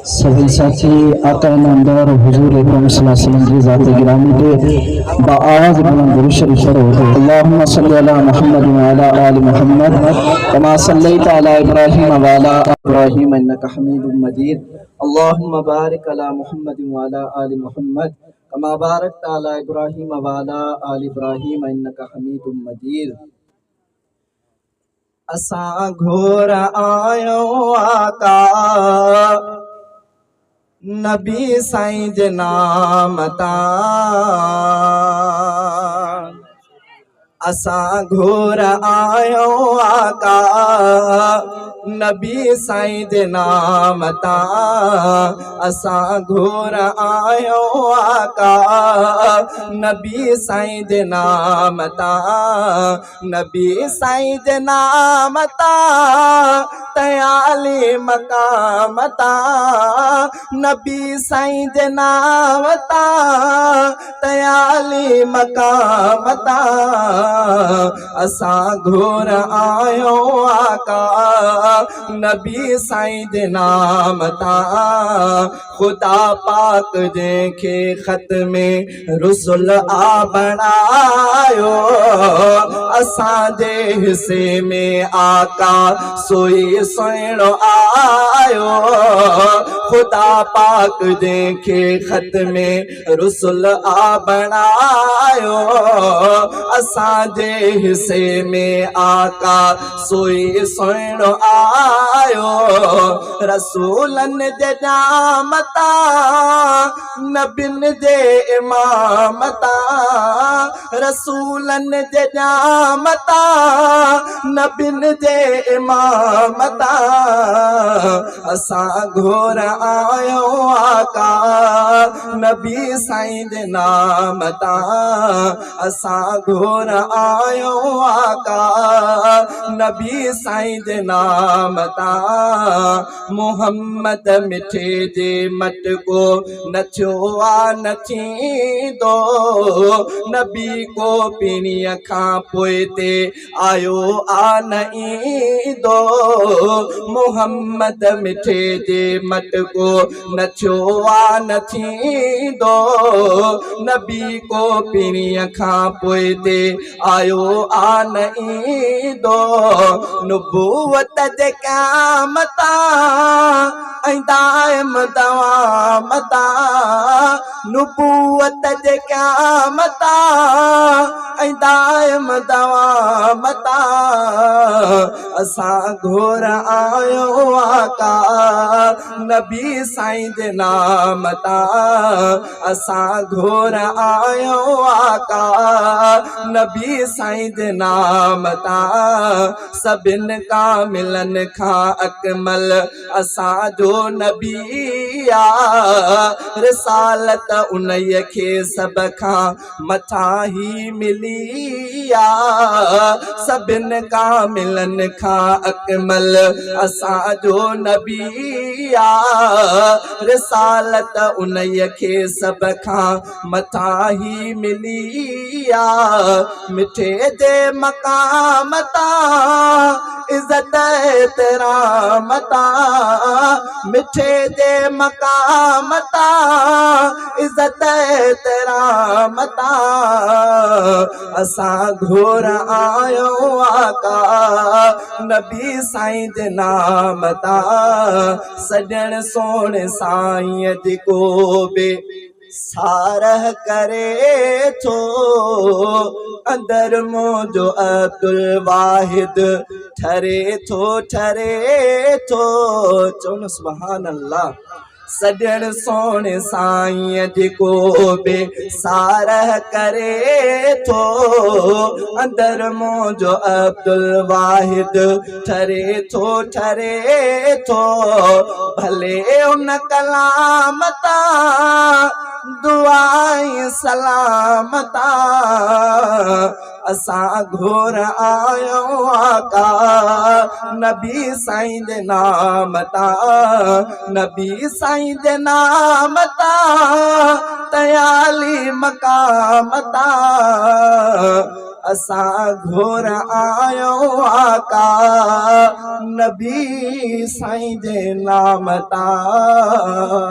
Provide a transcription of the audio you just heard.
सभी साथी आका नामदार हुजूर अकरम सल्लल्लाहु अलैहि वसल्लम की ज़ात गिरामी पे बाआवाज़ बुलंद दुरूद शरीफ पढ़ो। अल्लाहुम्मा सल्ली अला मुहम्मद व अला आलि मुहम्मद कमा सल्लैता अला इब्राहीम व अला इब्राहीम इन्नका हमीदुम मजीद। अल्लाहुम्मा बारिक अला मुहम्मद व अला आलि मुहम्मद कमा बारकता अला इब्राहीम व अला आलि इब्राहीम इन्नका हमीदुम मजीद। असां घोर आयो आका नबी साईं जे नाम तां। असां घोर आयो आका नबी साईं जे नाम तां। असां घोर आयो आका नबी साईं जे नाम तां। नबी साईं जे नाम तां तयाली मकाम तां। नबी साईं जे नाम तां तयाली मकाम तां। असां घोर आयो आका नबी साईं जे नाम तां। खुदा पाक जंहिंखे ख़त में रुसुल आ बणायो असांजे हिस्से में आका सोई सुहिणो आयो। खुदा पाक जंहिंखे ख़त में रुसुल आ बणायो असांजे हिस्से में आका सोई सुहिणो आयो। रसूलनि जे नाम तां नबियुनि जे इमाम तां। रसूलनि जे नाम तां नबियुनि जे इमाम तां। असां घोर आयो आका नबी साईं जे नाम तां। असां घोर आयो आका नबी साईं जे नाम तां। मोहम्मद मिठे जे मटको न थियो आ न थींदो। नबी को पीणीअ खां पोइ ते आयो आ न ईंदो। मोहम्मद मिठे जे मटको न थियो आ न थींदो। नबी को पीणीअ खां पोइ ते आयो आ न ईंदो। नुबूवत जे क़याम तां ऐं दाइम दवाम तां। नुबूवत जे क़याम तां ऐं दाइम दवाम तां। असां घोर आयो आका नबी साईं जे नाम तां। असां घोर आयो आका नबी साईं जे नाम तां। सभिनि कामिलनि खां अकमल असांजो नबी आ। रिसालत उन्हीअ खे सभ खां मथां ही मिली आ। सभिनि कामिलनि खां अकमल असांजो नबी आ। रिसालत उन्हीअ खे सभ खां मथां ही मिली आ। मिठे जे मकाम तां इज़त एतराम तां। मिठे जे मकाम तां इज़त एतराम तां। असां घोर आयो आका नबी साईं जे नाम तां। सॼण सोण साईं जेको बि सारह करे थो अंदर मुंहिंजो अब्दुल वाहिद ठरे थो ठरे थो। चओ न सुभान अल्लाह। सॼण सोण साईं जेको बि सारह करे थो अंदर मुंहिंजो अब्दुल वाहिद ठरे थो ठरे थो। भले उन कलाम तां दुआई सलाम तां। असां घोर आयो आका नबी साईं जे नाम तां। नबी साईं जे नाम तां तयाली मकाम तां। असां घोर आयो आका नबी साईं जे नाम तां।